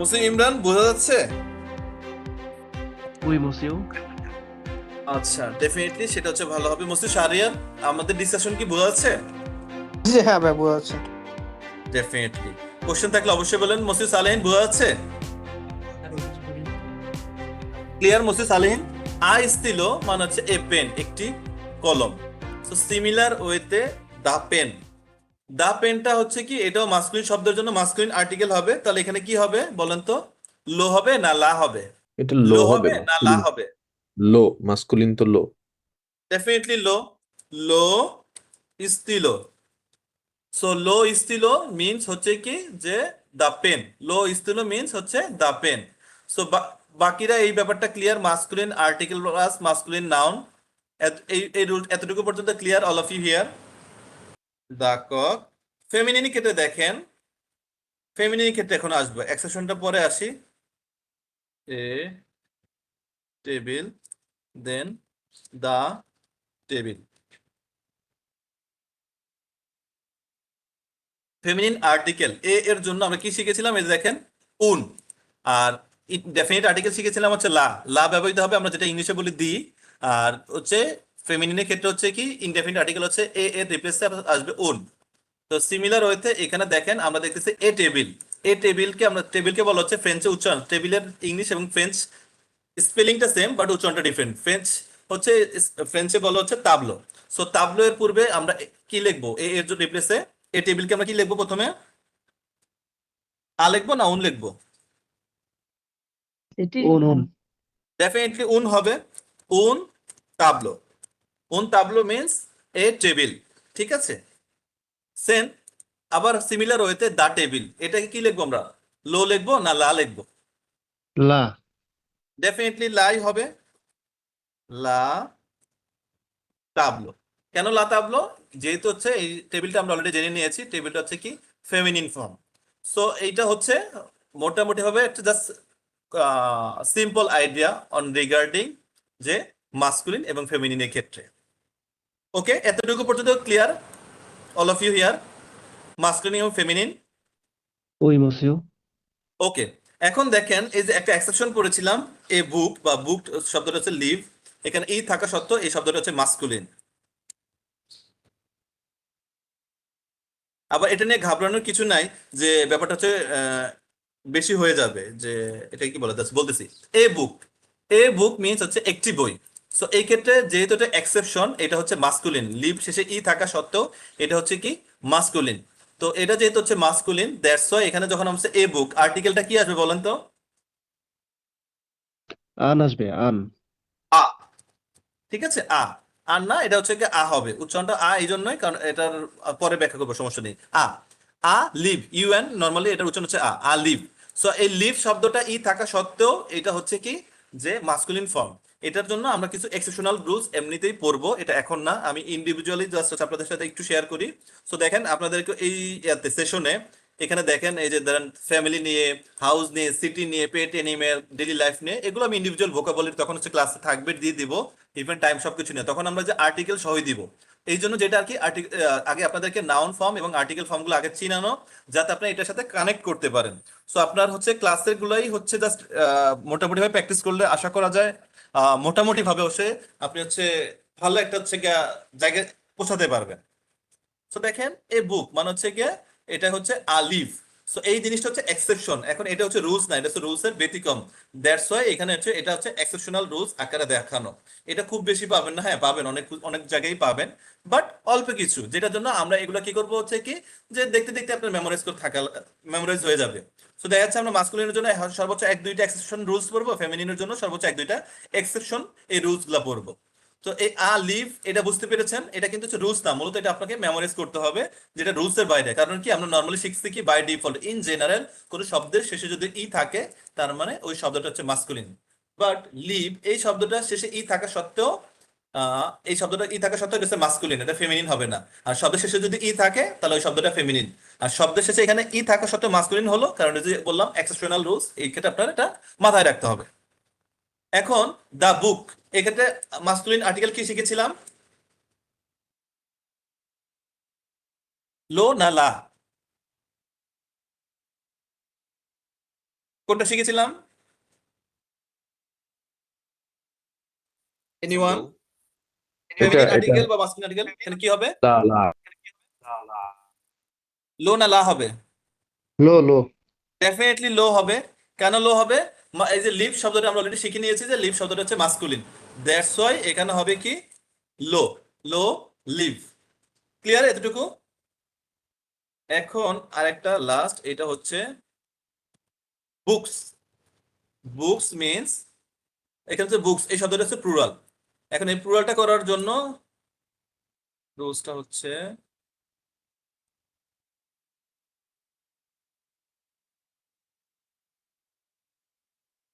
মুসলিম ইমরান বোঝা যাচ্ছে? Oui, monsieur. আচ্ছা, ডেফিনেটলি সেটা হচ্ছে ভালো হবে। মুসলিম শাহরিয়ার, আমাদের ডিসকাশন কি বোঝা যাচ্ছে? জি হ্যাঁ ভাই, বোঝা যাচ্ছে। ডেফিনেটলি। কোশ্চেন থাকলে অবশ্যই বলেন। মুসলিম সালেহিন বোঝা যাচ্ছে? ক্লিয়ার মুসলিম সালেহিন? স্থিল মানে হচ্ছে এ পেন, একটি কলম। সো সিমিলার ওয়েতে দা পেন। দা পেনটা হচ্ছে কি, এটাও মাস্কুলিন শব্দের জন্য মাস্কুলিন আর্টিকেল হবে। তাহলে এখানে কি হবে বলেন তো? লো হবে না লা হবে? এটা লো লো হবে, হবে না লা মাস্কুলিন। হবে? লো, মাস্কুলিন তো লো। ডেফিনেটলি লো। লো স্থিল। সো লো স্থিল মিন্স হচ্ছে কি যে দা পেন। লো স্থিল মিন্স হচ্ছে দা পেন। সো বাকিরা এই ব্যাপারটা clear? Masculine article plus masculine noun. এই এই রুল এতটুকু পর্যন্ত clear? All of you here? দা কক। ফেমিনিনি ক্ষেত্রে দেখেন, ফেমিনিনি ক্ষেত্রে এখন আসবো, এক্সেপশনটা পরে আসি। A table, then the table. Feminine article a এর জন্য আমরা কি শিখেছিলাম? এই যে দেখেন, উন। আর ডেফিনিট আর্টিকেল শিখেছিলাম হচ্ছে লা। লা ব্যবহৃত হবে আমরা যেটা ইংলিশে বলি দি। আর হচ্ছে ফেমিনিনের ক্ষেত্রে হচ্ছে কি, ইনডেফিনিট আর্টিকেল হচ্ছে এ এর রিপ্লেসে আসবে উন। তো সিমিলার হইতে এখানে দেখেন আমরা দেখতেছি এ টেবিল। এ টেবিলকে আমরা, টেবিলকে বলা হচ্ছে ফ্রেঞ্চে উচ্চারণ, টেবিলের ইংলিশ এবং ফ্রেঞ্চ স্পেলিংটা সেম বাট উচ্চারণটা ডিফারেন্ট। ফ্রেঞ্চ হচ্ছে, ফ্রেঞ্চে বলা হচ্ছে তাবলো। সো তাবলো এর পূর্বে আমরা কি লিখবো? এ এর জন্য রিপ্লেসে এ টেবিলকে আমরা কি লিখবো প্রথমে? লিখবো না উন লিখবো? উন। ডেফিনেটলি উন হবে। উন তাবলো। উন তাবলো মিন্স এ টেবিল। ঠিক আছে? সেম। আবার সিমিলার ওয়েতে দা টেবিল, এটাকে কি লিখবো আমরা? লো লিখবো না লা লিখবো? La. ডেফিনেটলি লাই হবে। লা তাবলো। কেন লা তাবলো? যেহেতু হচ্ছে এই টেবিলটা আমরা অলরেডি জেনে নিয়েছি, টেবিলটা হচ্ছে কি ফেমিনিন ফর্ম। সো এইটা হচ্ছে মোটামুটি হবে একটা just simple idea on regarding যে মাস্কুলিন এবং ফেমিনিনের ক্ষেত্রে। ওকে, এতটুকু পর্যন্ত clear? All of you here? Masculine এবং ফেমিনিন। Oui, monsieur. ওকে। এখন দেখেন, এই যে একটা এক্সেপশন করেছিলাম, এ বুক বা বুক শব্দটা হচ্ছে লিভ। এখানে ই থাকা সত্ত্বেও এই শব্দটা হচ্ছে মাস্কুলিন। আবার এটা নিয়ে ঘাবড়ানোর কিছু নাই যে ব্যাপারটা হচ্ছে বেশি হয়ে যাবে যে, এটা কি বলে বলতেছি। এ বুক, এ বুক মিনস হচ্ছে একটি বই। সো এই ক্ষেত্রে যেহেতু এটা এক্সেপশন, এটা হচ্ছে মাস্কুলিন, লিভ শেষে ই থাকা সত্ত্বেও এটা হচ্ছে কি মাস্কুলিন। তো এটা যেহেতু হচ্ছে মাস্কুলিন, দ্যাটস ওয়াই এখানে যখন আমরা এ বুক, আর্টিকেলটা কি আসবে বলেন তো? An আসবে, আন। আ। ঠিক আছে, আর না, এটা হচ্ছে কি আ হবে। উচ্চারণটা এই জন্যই, কারণ এটার পরে ব্যাখ্যা করবো, সমস্যা নেই। আ লিভ, ইউএন, নর্মালি এটার উচ্চারণ হচ্ছে লিভ। সো এই লিভ শব্দটা ই থাকা সত্ত্বেও এটা হচ্ছে কি যে মাস্কুলিন ফর্ম। এটার জন্য আমরা কিছু এক্সেপশনাল রুলস এমনিতেই পড়বো, এটা এখন না, আমি ইন্ডিভিজুয়ালি জাস্ট আপনাদের সাথে একটু শেয়ার করি। সো দেখেন আপনাদেরকে এই সেশনে, এখানে দেখেন এই যে ধরেন ফ্যামিলি নিয়ে, হাউস নিয়ে, সিটি নিয়ে, পেট এনিমেল, ডেইলি লাইফ নিয়ে, এগুলো আমি ইন্ডিভিজুয়াল ভোকাবুলারি তখন হচ্ছে ক্লাসে থাকবে, দিয়ে দিব। ইভেন টাইম সবকিছু নিয়ে তখন আমরা যে আর্টিকেল সহই দিব। এই জন্য যেটা আর কি আগে আপনাদেরকে নাউন ফর্ম এবং আর্টিকেল ফর্মগুলো আগে চিনানো, যাতে আপনি এটার সাথে কানেক্ট করতে পারেন। সো আপনার হচ্ছে ক্লাসের গুলাই হচ্ছে জাস্ট মোটামুটি ভাবে প্র্যাকটিস করলে আশা করা যায় মোটামুটি ভাবে হচ্ছে আপনি হচ্ছে ভালো একটা হচ্ছে গিয়া জায়গায় পৌঁছাতে পারবেন। সো দেখেন, এ বুক মানে হচ্ছে গিয়ে এটা হচ্ছে আলিফ। সো এই জিনিসটা হচ্ছে এক্সেপশন, এখন এটা হচ্ছে রুলস না, এটা হচ্ছে রুলস এর ব্যতিক্রম। দ্যাটস ওয়াই এখানে হচ্ছে এটা হচ্ছে এক্সেপশনাল রুলস আকারে দেখানো। এটা খুব বেশি পাবেন না, হ্যাঁ পাবেন, অনেক অনেক জায়গায় পাবেন, বাট অল্প কিছু, যেটার জন্য আমরা এগুলো কি করবো হচ্ছে কি, যে দেখতে দেখতে আপনার মেমোরাইজ করে থাকা, মেমোরাইজ হয়ে যাবে। সো দেখা যাচ্ছে আমরা মাস্কুলিনের জন্য সর্বোচ্চ এক দুইটা এক্সেপশন রুলস পড়বো, ফেমিনিনের জন্য সর্বোচ্চ এক দুইটা এক্সেপশন এই রুলস গুলা পড়বো। তো এই লিভ, এটা বুঝতে পেরেছেন? এটা কিন্তু হচ্ছে রুলস না, মূলত এটা আপনাকে মেমোরাইজ করতে হবে, যেটা রুলস এর বাইরে। কারণ কি, আমরা নর্মালি শিখছি কি বাই ডিফল্ট ইন জেনারেল কোন শব্দের শেষে যদি ই থাকে, তার মানে ওই শব্দটা হচ্ছে মাস্কুলিন। বাট লিভ এই শব্দটা শেষে ই থাকা সত্ত্বেও, এই শব্দটা ই থাকা সত্ত্বেও এটা হচ্ছে মাস্কুলিন, এটা ফেমিনিন হবে না। আর শব্দের শেষে যদি ই থাকে তাহলে ওই শব্দটা ফেমিনিন। আর শব্দের শেষে এখানে ই থাকা সত্ত্বেও মাস্কুলিন হলো, কারণ এই যে বললাম এক্সেপশনাল রুলস, এই ক্ষেত্রে আপনার এটা মাথায় রাখতে হবে। এখন দা বুক, এক্ষেত্রে মাস্কুলিন আর্টিকেল কি শিখেছিলাম? লো না লা? কোনটা শিখেছিলাম? এনিওয়ান? এটা ফেমিনিন এটা আর্টিকেল বা মাস্কুলিন আর্টিকেল, এখানে কি হবে? লা লা লো না লা হবে? লো লো ডেফিনেটলি লো হবে। কেন লো হবে? এই যে লিভ শব্দটা আমরা অলরেডি শিখে নিয়েছি যে লিভ শব্দটা হচ্ছে মাস্কুলিন, দ্যাটস ওয়াই এখানে হবে কি লো। লো, লিভ। ক্লিয়ার এতটুকু? এখন আরেকটা লাস্ট, এটা হচ্ছে বুকস। বুকস মিন্স, এখানে হচ্ছে বুকস, এই শব্দটা হচ্ছে প্লুরাল। এখন এই প্লুরালটা করার জন্য রুলসটা হচ্ছে,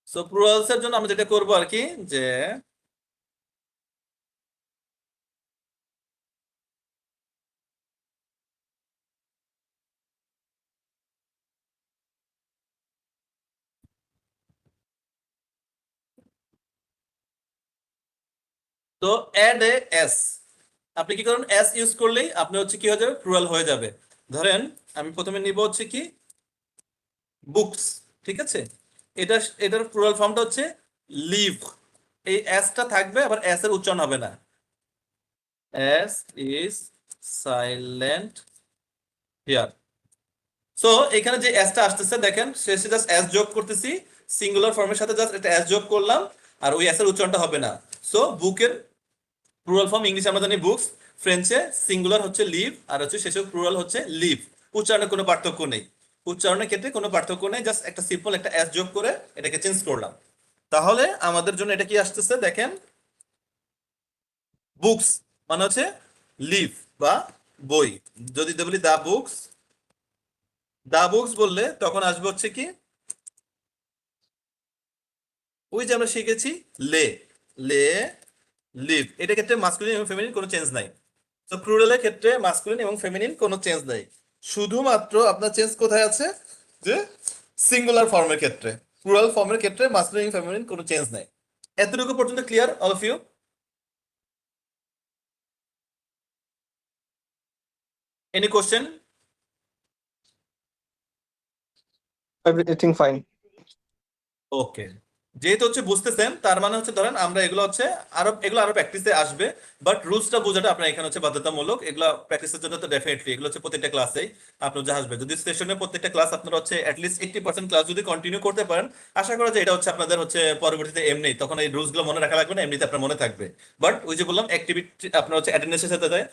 সো প্লুরালস এর জন্য আমরা যেটা করবো আর কি, যে তো অ্যাড এ এস, আপনি কি করুন, এস ইউজ করলেই আপনি হচ্ছে কি হয়ে যাবে, প্লুরাল হয়ে যাবে। ধরেন আমি প্রথমে নিব হচ্ছে কি বুকস, ঠিক আছে? এটা, এটার প্লুরাল ফর্মটা হচ্ছে লিভ। এই এসটা থাকবে, আবার এস এর উচ্চারণ হবে না। S is silent here. So এখানে যে এসটা আসতেছে দেখেন, শেষে জাস্ট এস যোগ করতেছি, সিঙ্গুলার ফর্মের সাথে জাস্ট একটা এস যোগ করলাম, আর ওই এস এর উচ্চারণটা হবে না। সো বুকের প্লুরাল ফর্ম ইংলিশে আমরা জানি বুকস, ফ্রেঞ্চে সিঙ্গুলার হচ্ছে লিভ, আর হচ্ছে শেষে প্লুরাল হচ্ছে লিভ। উচ্চারণে কোনো পার্থক্য নেই, উচ্চারণের ক্ষেত্রে কোনো পার্থক্য নেই, জাস্ট একটা সিম্পল একটা এস যোগ করে এটাকে চেঞ্জ করলাম। তাহলে আমাদের জন্য এটা কি আসতেছে দেখেন, বুকস মানে হচ্ছে লিভ বা বই। যদি বলি দা বুকস, দা বুকস বললে তখন আসবে হচ্ছে কি ওই যে আমরা শিখেছি লে, লে, লিভ। এটা ক্ষেত্রে মাস্কুলিন এবং ফেমিনিন কোনো চেঞ্জ নাই। তো প্লুরালের ক্ষেত্রে মাস্কুলিন এবং ফেমিনিন কোনো চেঞ্জ নাই, শুধুমাত্র আপনার চেঞ্জ কোথায় আছে, যে সিঙ্গুলার ফর্মের ক্ষেত্রে। প্লুরাল ফর্মের ক্ষেত্রে মাস্কুলিন এবং ফেমিনিন কোনো চেঞ্জ নাই। এতটুকু পর্যন্ত clear all of you? Any question? Everything fine. Okay, যেহেতু হচ্ছে বুঝতেছেন, তার মানে হচ্ছে ধরেন আমরা এগুলো হচ্ছে এগুলো আরো প্র্যাকটিসে আসবে, বাট রুলসটা বোঝাটা আপনার এখানে হচ্ছে বাধ্যতামূলক। এগুলো প্র্যাকটিসের জন্য তো ডেফিনেটলি এগুলো হচ্ছে প্রত্যেকটা ক্লাসেই আপনার যা আসবে। যদি সেশনে প্রত্যেকটা ক্লাস আপনারা হচ্ছে অ্যাটলিস্ট 80% ক্লাস যদি কন্টিনিউ করতে পারেন, আশা করা যায় এটা হচ্ছে আপনাদের হচ্ছে পরবর্তীতে এমনি তখন এই রুলস গুলো মনে রাখা লাগবে না, এমনিতে আপনার মনে থাকবে। বাট ওই যে বললাম, অ্যাক্টিভিটি আপনার হচ্ছে অ্যাটেন্ডেন্সের সাথে দেয়,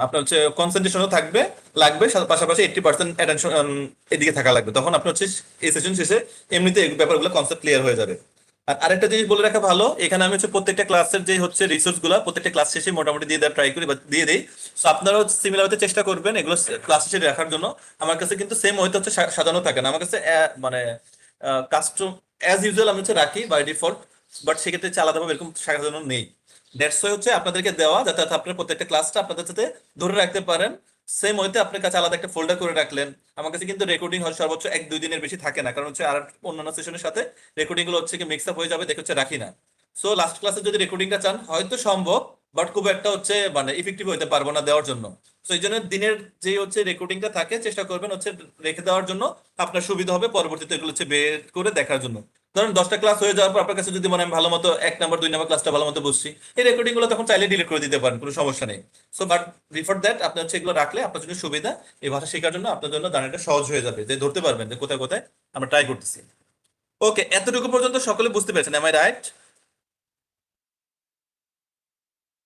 আপনার হচ্ছে কনসেন্ট্রেশনও থাকবে, লাগবে পাশাপাশি 80% অ্যাটেনশন এদিকে থাকা লাগবে, তখন আপনার হচ্ছে এই সেশন শেষে এমনিতে এই ব্যাপারগুলো কনসেপ্ট ক্লিয়ার হয়ে যাবে। আর আরেকটা জিনিস বলে রাখা ভালো, এখানে আমি হচ্ছে প্রত্যেকটা ক্লাসের যে হচ্ছে রিসোর্স গুলো প্রত্যেকটা ক্লাস শেষে মোটামুটি দিয়ে দেওয়ার ট্রাই করি বা দিয়ে দেই। সো আপনারাও সিমিলার হতে চেষ্টা করবেন এগুলো ক্লাস শেষে রাখার জন্য। আমার কাছে কিন্তু সেম হয়তো হচ্ছে সাজানো থাকে না, আমার কাছে মানে কাস্টম অ্যাজ ইউজুয়াল আমি হচ্ছে রাখি বাই ডিফল্ট, বাট সেক্ষেত্রে হচ্ছে আলাদাভাবে এরকম সাজানো নেই। দ্যাটস ওয়াই হচ্ছে আপনাদেরকে দেওয়া, যাতে আপনার প্রত্যেকটা ক্লাসটা আপনাদের সাথে ধরে রাখতে পারেন। সেম ওইতে আপনার কাছে আলাদা একটা ফোল্ডার করে রাখলেন। আমার কাছে কিন্তু রেকর্ডিং হয় সর্বোচ্চ 1-2 দিনের বেশি থাকে না, কারণ হচ্ছে আর অন্যান্য সেশনের সাথে রেকর্ডিং গুলো হচ্ছে কি মিক্স আপ হয়ে যাবে, দেখে হচ্ছে রাখি না। সো লাস্ট ক্লাসে যদি রেকর্ডিংটা চান হয়তো সম্ভব, বাট খুব একটা হচ্ছে মানে ইফেক্টিভ হইতে পারবো না দেওয়ার জন্য। তো এই জন্য দিনের যে হচ্ছে রেকর্ডিংটা থাকে চেষ্টা করবেন হচ্ছে রেখে দেওয়ার জন্য, আপনার সুবিধা হবে পরবর্তীতে এগুলো হচ্ছে বের করে দেখার জন্য। ধরেন 10টা ক্লাস হয়ে যাওয়ার পর আপনার কাছে যদি মনে হয় ভালো মতো 1 নাম্বার 2 নাম্বার ক্লাসটা ভালো মতো বুঝছি, এই রেকর্ডিং গুলো তখন চাইলে ডিলিট করে দিতে পারেন, কোনো সমস্যা নেই। সো বাট বিফোর দ্যাট আপনি হচ্ছে এগুলো রাখলে আপনার জন্য সুবিধা, এই ভাষা শেখার জন্য আপনার জন্য দাঁড়াটা সহজ হয়ে যাবে, যে ধরতে পারবেন যে কোথায় কোথায় আমরা ট্রাই করতেছি। ওকে, এতটুকু পর্যন্ত সকলে বুঝতে পেরেছেন, এম আই রাইট?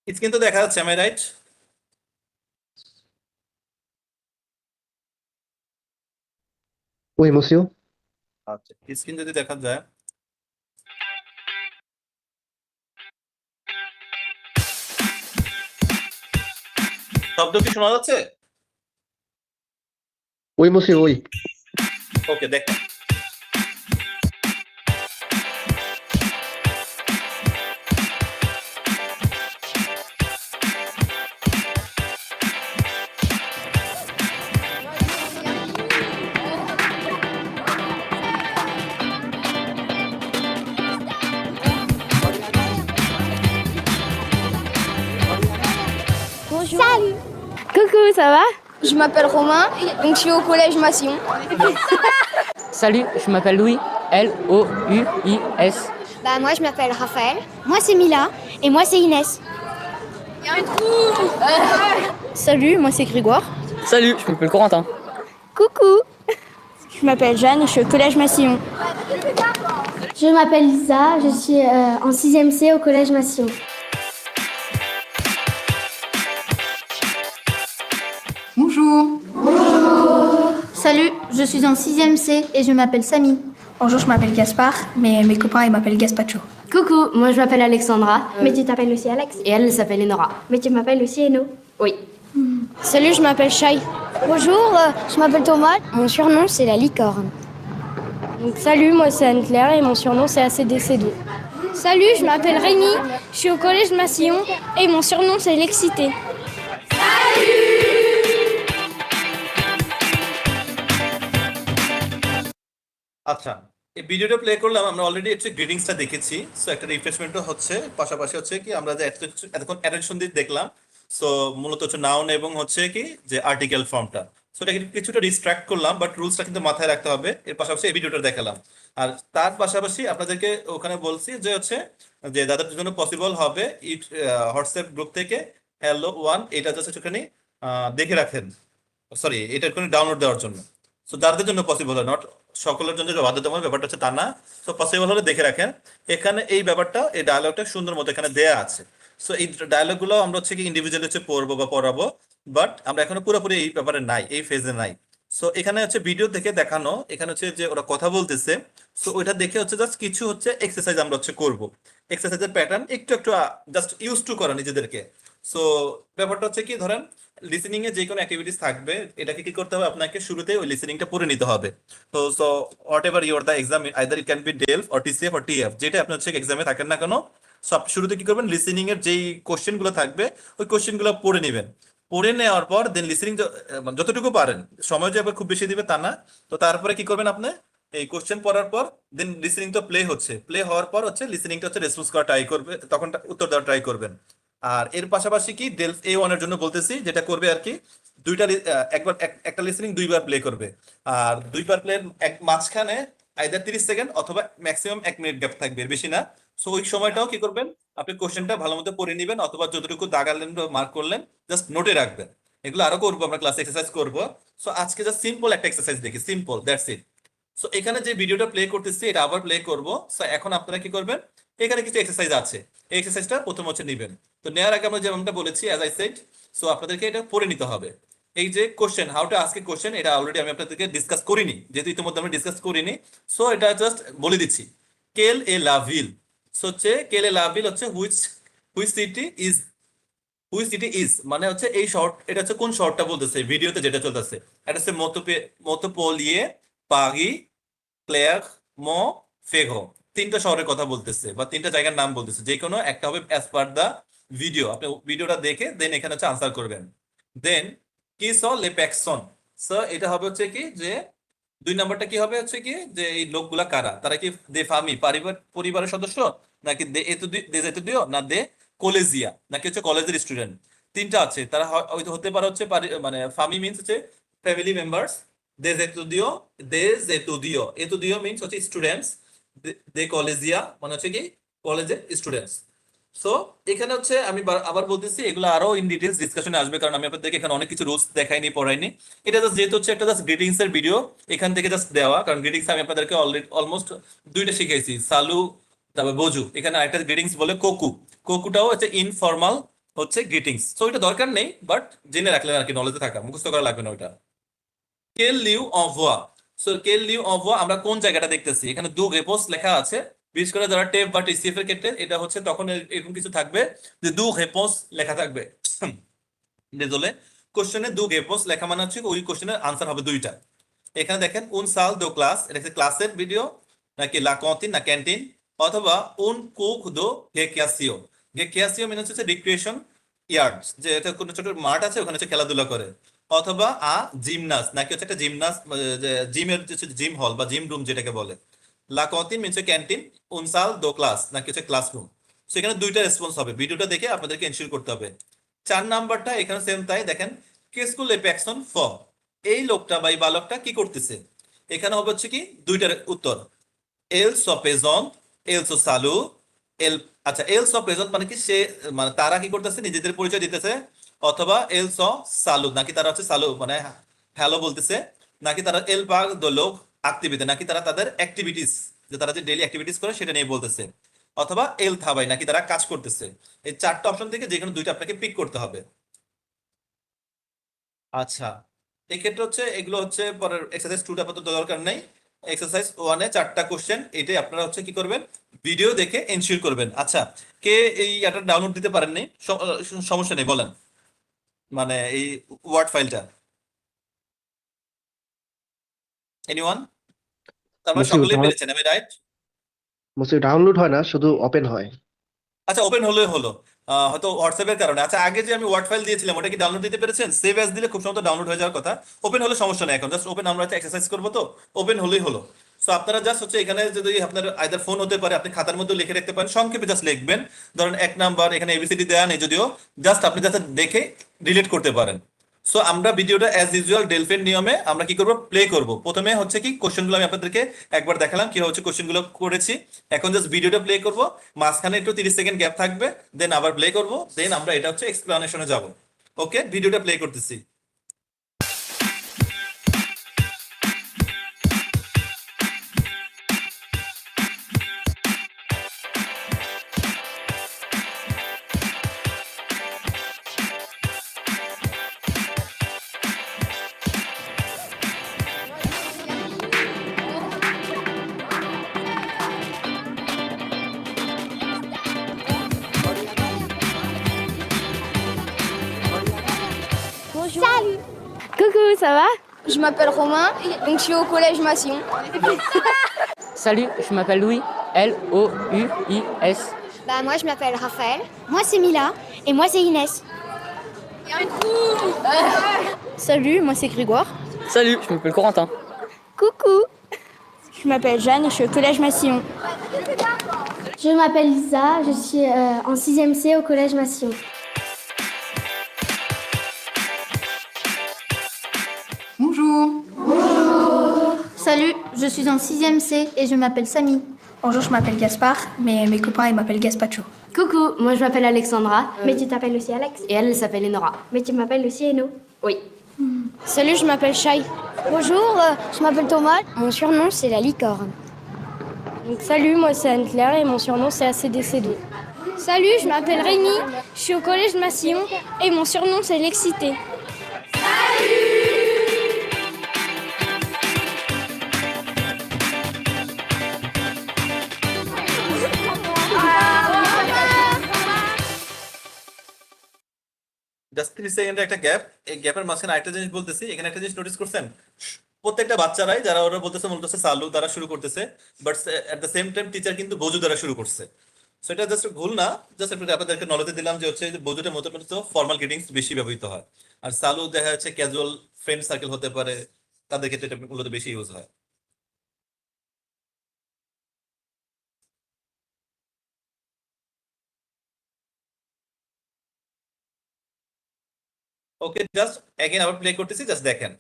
স্ক্রিন তো দেখা যাচ্ছে, am I right? Oui, monsieur. আচ্ছা, স্ক্রিন যদি দেখা যায়। শব্দ কি শোনা যাচ্ছে? Oui, monsieur, oui. ওকে, দেখেন। Bonjour. Salut. Coucou, ça va? Je m'appelle Romain, donc je suis au collège Massion. Salut, je m'appelle Louis. L-O-U-I-S. Bah moi je m'appelle Raphaël. Moi c'est Mila. Et moi c'est Inès. Salut, moi c'est Grégoire. Salut, je m'appelle Corentin. Coucou. Je m'appelle Jeanne et je suis au collège Massillon. Je m'appelle Lisa, je suis en 6e C au collège Massillon. Bonjour. Salut, je suis en 6e C et je m'appelle Samy. Bonjour, je m'appelle Gaspard, mais mes copains ils m'appellent Gaspacho. Coucou, moi je m'appelle Alexandra. Mais tu t'appelles aussi Alex. Et elle s'appelle Enora. Mais tu m'appelles aussi Eno. Oui. Salut, je m'appelle Shai. Bonjour, je m'appelle Thomas. Mon surnom c'est la licorne. Donc salut, moi c'est Anne-Claire et mon surnom c'est ACDC2. Salut, je m'appelle Rémi, je suis au collège Massillon et mon surnom c'est l'excité. আচ্ছা, এই ভিডিওটা play করলাম, আমরা already হচ্ছে গ্রিটিংসটা দেখেছি। So একটা রিফ্রেশমেন্টও হচ্ছে, পাশাপাশি হচ্ছে কি আমরা যে এতক্ষণ অ্যাটেনশন দিয়ে দেখলাম। সো মূলত হচ্ছে নাউন এবং হচ্ছে কি যে আর্টিকেল ফর্মটা। সো এটা কিছুটা ডিস্ট্রাক্ট করলাম, বাট রুলসটা কিন্তু মাথায় রাখতে হবে। এর পাশাপাশি এই ভিডিওটা দেখালাম, আর তার পাশাপাশি আপনাদেরকে ওখানে বলছি যে হচ্ছে যে যাদের জন্য পসিবল হবে ইট হোয়াটসঅ্যাপ গ্রুপ থেকে হ্যালো ওয়ান এটা জাস্ট একটুখানি দেখে রাখেন, সরি এটা একটুখানি ডাউনলোড দেওয়ার জন্য। সো যাদের জন্য পসিবল হয়, নট সকলের জন্য যে বাধ্যতামূলক ব্যাপারটা হচ্ছে তা না। সো পসিবল হলে দেখে রাখেন, এখানে এই ব্যাপারটা এই ডায়লগটা সুন্দর মতো এখানে দেয়া আছে। সো এই ডায়লগ গুলো আমরা হচ্ছে কি ইন্ডিভিজুয়ালি হচ্ছে পড়বো বা পড়াবো, বাট আমরা এখনো পুরোপুরি এই ব্যাপারে নাই, এই ফেজে নাই। সো এখানে হচ্ছে ভিডিও থেকে দেখানো, এখানে হচ্ছে যে ওরা কথা বলতেছে। সো ওইটা দেখে হচ্ছে জাস্ট কিছু হচ্ছে এক্সারসাইজ আমরা হচ্ছে করবো, এক্সারসাইজের প্যাটার্ন একটু একটু জাস্ট ইউজ টু করা নিজেদেরকে। সো ব্যাপারটা হচ্ছে কি ধরেন লিসেনিং এ যে কোনো অ্যাক্টিভিটিস থাকবে, এটাকে কি করতে হবে আপনাকে শুরুতে ওই লিসেনিংটা পড়ে নিতে হবে। তো so what ever you're the exam, either it can be Delft or TCF or TF, যেটা আপনার হচ্ছে এক্সামে থাকেন না কেন। সব শুরুতে কি করবেন, লিসেনিং এর যেই কোশ্চেন গুলো থাকবে ওই কোশ্চেন গুলো পড়ে নেবেন। পড়ে নেওয়ার পর দেন লিসেনিং যতটুকু পারেন, সময় যে আবার খুব বেশি দিবে তা না। তো তারপরে কি করবেন আপনি, এই কোশ্চেন পড়ার পর দেন লিসেনিং তো প্লে হচ্ছে, প্লে হওয়ার পর হচ্ছে লিসেনিংটা হচ্ছে রেসপন্স করা ট্রাই করবে, তখন উত্তর দেওয়ার ট্রাই করবেন। আর এর পাশাপাশি কি ডেলফ A1 এর জন্য বলতেছি, যেটা করবে আর কি একবার একটা লিসেনিং দুইবার প্লে করবে, আর দুইবার প্লে মাঝখানে আইদার 30 সেকেন্ড অথবা ম্যাক্সিমাম 1 মিনিট গ্যাপ থাকবে, এর বেশি না। সো ওই সময়টাও কি করবেন, আপনি কোশ্চেনটা ভালো মতো পড়ে নেবেন, অথবা যতটুকু দাগালেন বা মার্ক করলেন জাস্ট নোটে রাখবেন। এগুলো আরো করবো, আমরা ক্লাসে এক্সারসাইজ করবো। সো আজকে জাস্ট সিম্পল একটা এক্সারসাইজ দেখি, সিম্পল, দ্যাটস ইট। সো এখানে যে ভিডিওটা প্লে করতেছি এটা আবার প্লে করব। সো এখন আপনারা কি করবেন, এখানে কিছু এক্সারসাইজ আছে, এই এক্সারসাইজটা প্রথম হচ্ছে নেবেন। তো নেওয়ার আগে আমরা যেমনটা বলেছি অ্যাজ আই সেড, সো আপনাদেরকে এটা পড়ে নিতে হবে। এই যে question, how to ask a question, এটা অলরেডি আমি আপনাদেরকে ডিসকাস করিনি, যেহেতু ইতিমধ্যে আমরা ডিসকাস করিনি। সো এটা জাস্ট বলে দিচ্ছি, কেল এ লা ভিল। সো হচ্ছে কেল এ লা ভিল হচ্ছে হুইচ সিটি ইজ, মানে হচ্ছে এই শর্ট, এটা হচ্ছে কোন শর্টটা বলতেছে ভিডিওতে যেটা চলতেছে। এটা হচ্ছে মোটোপোলিয়ে পারি ক্লেয়ার মো ফেগো, তিনটা শহরের কথা বলতেছে বা তিনটা জায়গার নাম বলতেছে, যে কোনো একটা হবে অ্যাজ পার দা ভিডিও। আপনি ভিডিওটা দেখে দেন এখানে হচ্ছে আনসার করবেন। দেন কি স লে প্যাকসন, সো এটা হবে হচ্ছে কি যে 2 নম্বরটা কি হবে হচ্ছে কি যে এই লোকগুলা কারা, তারা কি দে ফামি পরিবারের সদস্য, নাকি দে এতুদিও, না দে কলেজিয়া, নাকি হচ্ছে কলেজের স্টুডেন্ট। তিনটা আছে, তারা হয়তো হতে পারে হচ্ছে মানে ফামি মিন্স হচ্ছে ফ্যামিলি মেম্বার্স, এতুদিও মিন্স হচ্ছে স্টুডেন্টস, দে কলেজিয়া মানে হচ্ছে কি কলেজের স্টুডেন্টস। সো এখানে হচ্ছে আমি আবার বলতেছি, এগুলো আরো ইন ডিটেইলস ডিসকাশনে আসবে, কারণ আমি আপনাদেরকে এখানে অনেক কিছু রুলস দেখাইনি, পড়াইনি। এটা জাস্ট যেহেতু হচ্ছে একটা জাস্ট গ্রিটিংস এর ভিডিও, এখান থেকে জাস্ট দেওয়া, কারণ গ্রিটিংস আমি আপনাদেরকে অলমোস্ট 2টা শিখাইছি, সালু তারপর বোজু। এখানে আরেকটা গ্রিটিংস বলে কোকুটাও হচ্ছে ইনফর্মাল হচ্ছে গ্রিটিংস। সো এটা দরকার নেই, বাট জেনে রাখলেন আর কি, নলেজে থাকা, মুখস্থ করা লাগবে না ওইটা। কেল লিউ অভোয়া, সো কেল লিউ অভোয়া আমরা কোন জায়গাটা দেখতেছি, এখানে দু রেপোস লেখা আছে। বিশেষ করে যারা টেপ বা টিসিএফ এর ক্ষেত্রে এটা হচ্ছে তখন এরকম কিছু থাকবে যে দু রেপোস লেখা থাকবে। ডেজোলে, কোশ্চেনে দু রেপোস লেখা মানে হচ্ছে ওই কোশ্চেনের আনসার হবে দুইটা। এখানে দেখেন উন সাল দো ক্লাস, এটা ক্লাসের ভিডিও নাকি লা কন্টিন না ক্যান্টিন, অথবা উন কুক দো গেকিয়াসিও। গেকিয়াসিও মানে হচ্ছে রিক্রিয়েশন ইয়ার্ড, যে এটা কোনো ছোট মাঠ আছে ওখানে হচ্ছে খেলাধুলা করে, অথবা জিমনাস, নাকি হচ্ছে একটা জিমনাস, জিমের জিম হল বা জিম রুম যেটাকে বলে। লা কন্টিন মিনস ক্যান্টিন, উনসাল দো ক্লাস নাকি হচ্ছে ক্লাসরুম। সেখানে দুইটা রেসপন্স হবে, ভিডিওটা দেখে আপনাদেরকে এনশিওর করতে হবে। 4 নাম্বারটা এখানে সেম তাই, দেখেন কেসকুল এপ্যাকশন ফ, এই লোকটা বা এই বালকটা কি করতেছে, এখানে হবে হচ্ছে কি দুইটার উত্তর। এল সো প্রেজেন্ট, এল সো সালু, এল আচ্ছা এল সো প্রেজেন্ট মানে কি সে মানে তারা কি করতেছে নিজেদের পরিচয় দিতেছে, অথবা এল সো সালু নাকি তারা হচ্ছে সালু মানে হ্যালো বলতেছে, নাকি তারা এল পাগ দোলো অ্যাক্টিভিটি নাকি তারা তাদের অ্যাক্টিভিটিস যে তারা যে ডেইলি অ্যাক্টিভিটিস করে সেটা নিয়ে বলতেছে, অথবা এল থাবাই নাকি তারা কাজ করতেছে। এই চারটা অপশন থেকে যে কোনো দুইটা আপনাকে পিক করতে হবে। আচ্ছা এই ক্ষেত্রে হচ্ছে এগুলো হচ্ছে পরের এক্সারসাইজ 2টা আপাতত দরকার নেই। এক্সারসাইজ 1-এ 4টা কোশ্চেন, এটাই আপনারা হচ্ছে কি করবেন ভিডিও দেখে এনশিওর করবেন। আচ্ছা কে এই এটা ডাউনলোড দিতে পারেননি সমস্যা নেই বলেন, মানে এই ওয়ার্ড ফাইলটা এনিওয়ান? তারপর মুসিব সকলেই পেরেছেন, আমি রাইট? মুসিব ডাউনলোড হয় না, শুধু ওপেন হয়। আচ্ছা ওপেন হলে হলো হয়তো হোয়াটসঅ্যাপের কারণে। আচ্ছা আগে যে আমি ওয়ার্ড ফাইল দিয়েছিলাম ওটা কি ডাউনলোড দিতে পেরেছেন? সেভ অ্যাজ দিলে খুব সম্ভবত ডাউনলোড হয়ে যাওয়ার কথা। ওপেন হলে সমস্যা নেই, এখন জাস্ট ওপেন, আমরা হচ্ছে এক্সারসাইজ করবো তো ওপেন হলেই হলো। সো আপনারা জাস্ট হচ্ছে এখানে যদি আপনার আইদার ফোন হতে পারে, আপনি খাতার মধ্যে লিখে রাখতে পারেন, সংক্ষেপে জাস্ট লিখবেন। ধরেন 1 নাম্বার, এখানে এবিসিডি দেওয়া নেই যদিও, জাস্ট আপনি যাতে দেখে রিলেট করতে পারেন। সো আমরা ভিডিওটা অ্যাজ ইউজুয়াল ডেলফিন নিয়মে আমরা কি করব প্লে করব। প্রথমে হচ্ছে কি কোশ্চেনগুলো আমি আপনাদেরকে একবার দেখালাম কিভাবে হচ্ছে কোশ্চেনগুলো করেছি। এখন জাস্ট ভিডিওটা প্লে করব, মাঝখানে একটু 30 সেকেন্ড গ্যাপ থাকবে, দেন আবার প্লে করব, দেন আমরা এটা হচ্ছে এক্সপ্লানেশনে যাব। ওকে ভিডিওটা প্লে করতেছি। Bonjour. Salut. Coucou, ça va? Je m'appelle Romain, donc je suis au collège Massillon. Salut, je m'appelle Louis, L-O-U-I-S. Bah, moi, je m'appelle Raphaël. Moi, c'est Mila. Et moi, c'est Inès. Salut, moi c'est Grégoire. Salut, je m'appelle Corentin. Coucou. Je m'appelle Jeanne et je suis au collège Massillon. Je m'appelle Lisa. Je suis en 6e C au collège Massillon. Bonjour. Salut, je suis en 6e C et je m'appelle Samy. Bonjour, je m'appelle Gaspard, mais mes copains ils m'appellent Gaspacho. Coucou, moi je m'appelle Alexandra. Mais tu t'appelles aussi Alex. Et elle s'appelle Enora. Mais tu m'appelles aussi Eno. Oui. Salut, je m'appelle Shai. Bonjour, je m'appelle Thomas. Mon surnom c'est la licorne. Donc salut, moi c'est Anne-Claire et mon surnom c'est ACDC2. Salut, je m'appelle Rémi, je suis au collège Massillon et mon surnom c'est l'excité. Just 30 সেকেন্ডের একটা gap, এই গ্যাপের মাঝখানে আরেকটা জিনিস বলতেছি। এখানে একটা জিনিস নোটিস করছেন, প্রত্যেকটা বাচ্চারাই যারা ওরা বলতেছে মূলত সালু দ্বারা শুরু করতেছে, but at the same time teacher কিন্তু বজু দ্বারা শুরু করছে। সো এটা জাস্ট ভুল না, জাস্ট একটু আপনাদেরকে নলেজে দিলাম যে হচ্ছে বজুটা মূলত ফর্মাল গ্রিটিংস বেশি ব্যবহৃত হয়, আর সালু দেখা যাচ্ছে ক্যাজুয়াল ফ্রেন্ড সার্কেল হতে পারে, তাদের ক্ষেত্রে এটা মূলত বেশি ইউজ হয়। ওকে জাস্ট এগেন আবার প্লে করতেছি, জাস্ট দেখেন।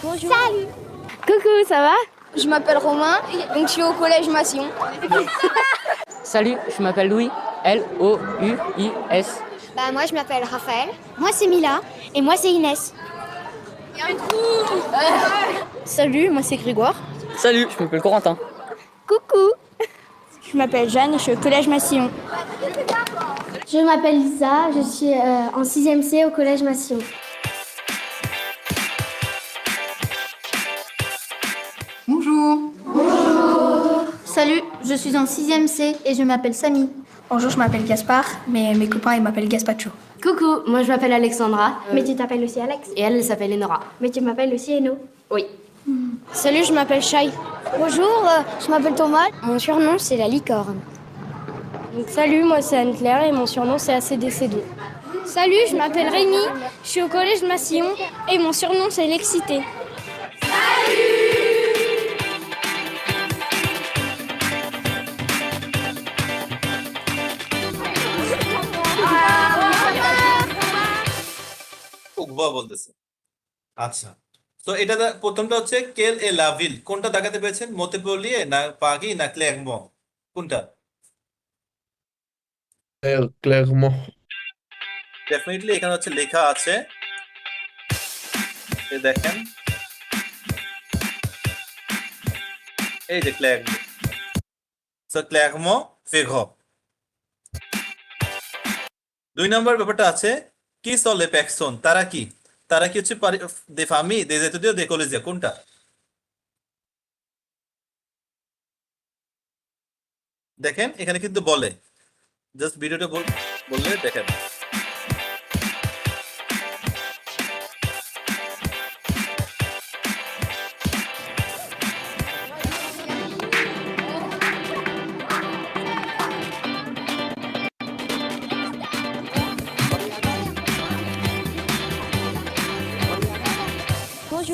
Bonjour. Salut. Coucou, ça va? Je m'appelle Romain, donc je suis au collège Massillon. Salut, je m'appelle Louis, L-O-U-I-S. Bah, moi, je m'appelle Raphaël. Moi, c'est Mila. Et moi, c'est Inès. Salut, moi c'est Grégoire. Salut, je m'appelle Corentin. Coucou. Je m'appelle Jeanne et je suis au collège Massillon. Je m'appelle Lisa. Je suis en 6e C au collège Massillon. Bonjour. Salut, je suis en 6e C et je m'appelle Samy. Bonjour, je m'appelle Gaspard, mais mes copains ils m'appellent Gaspacho. Coucou, moi je m'appelle Alexandra. Mais tu t'appelles aussi Alex. Et elle s'appelle Enora. Mais tu m'appelles aussi Eno. Oui. Salut, je m'appelle Shai. Bonjour, je m'appelle Thomas. Mon surnom c'est la licorne. Donc, salut, moi c'est Anne-Claire et mon surnom c'est ACDC2. Salut, je m'appelle Rémi, je suis au collège Massillon et mon surnom c'est L'Excité. Uqba বলতেছে। আচ্ছা, তো এটা প্রথমটা হচ্ছে কেল এ লাভিল, কোনটা দেখাতে পেরেছেন? মতে পলিয়ে না পাগি না ক্লেগম, কোনটা? Clairement. ডেফিনেটলি এখানে হচ্ছে লেখা আছে, এই দেখেন, এই যে ক্লেগম, সো ক্লেগম ফেঘ। 2 নম্বর ব্যাপারটা আছে কি সলে প্যাকসন, তারা কি? তারা কি হচ্ছে দে ফামি দে যেতুদিও দে কলেজিয়া, কোনটা? দেখেন এখানে কিন্তু বলে, জাস্ট ভিডিওটা বললে দেখেন।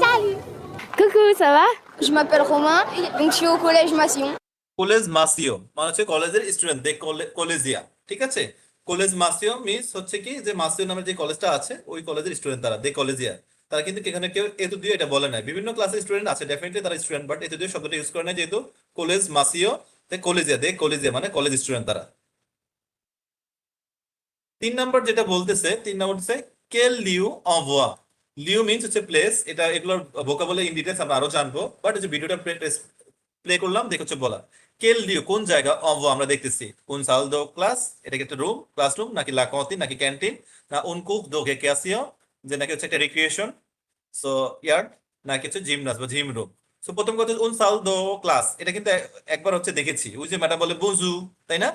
Salut. Coucou, ça va? Je m'appelle Romain, donc je suis au collège Massillon. College Massillon মানে হচ্ছে কলেজের স্টুডেন্ট, দে কলেজিয়া, ঠিক আছে? কলেজ মাসিও মিন্স হচ্ছে কি যে মাসিও নামের যে কলেজটা আছে ওই কলেজের স্টুডেন্ট তারা, দে কলেজিয়া। তারা কিন্তু এখানে কেউ এতু দিয়ে এটা বলে না, বিভিন্ন ক্লাসের স্টুডেন্ট আছে ডেফিনেটলি তারা স্টুডেন্ট, বাট এতু দিয়ে শব্দটা ইউজ করে না, যেহেতু কলেজ মাসিও দে কলেজিয়া মানে কলেজ স্টুডেন্ট তারা। 3 নম্বর যেটা বলতেছে, 3 নম্বর হচ্ছে কেল লিউ অভোয়া। লিউ মিন্স হচ্ছে প্লেস, এটা এগুলোর ভোকাবুলারি ইন ডিটেইলস আমরা আরো জানবো, বাট হচ্ছে ভিডিওটা প্লে করলাম দেখে হচ্ছে বলা। কেল লিউ কোন জায়গা, অভোয়া আমরা দেখতেছি কোন সাল দো ক্লাস, এটা কি একটা রুম, ক্লাসরুম নাকি লা কন্তিন নাকি ক্যান্টিন, না উন কুক দো গেকেসিও যে নাকি হচ্ছে একটা রিক্রিয়েশন, সো ইয়ার্ড নাকি হচ্ছে জিমনাস বা জিম রুম। সো প্রথম কথা উন সাল দো ক্লাস, এটা কিন্তু একবার হচ্ছে দেখেছি, ওই যে ম্যাডাম বলে বুঝু, তাই না?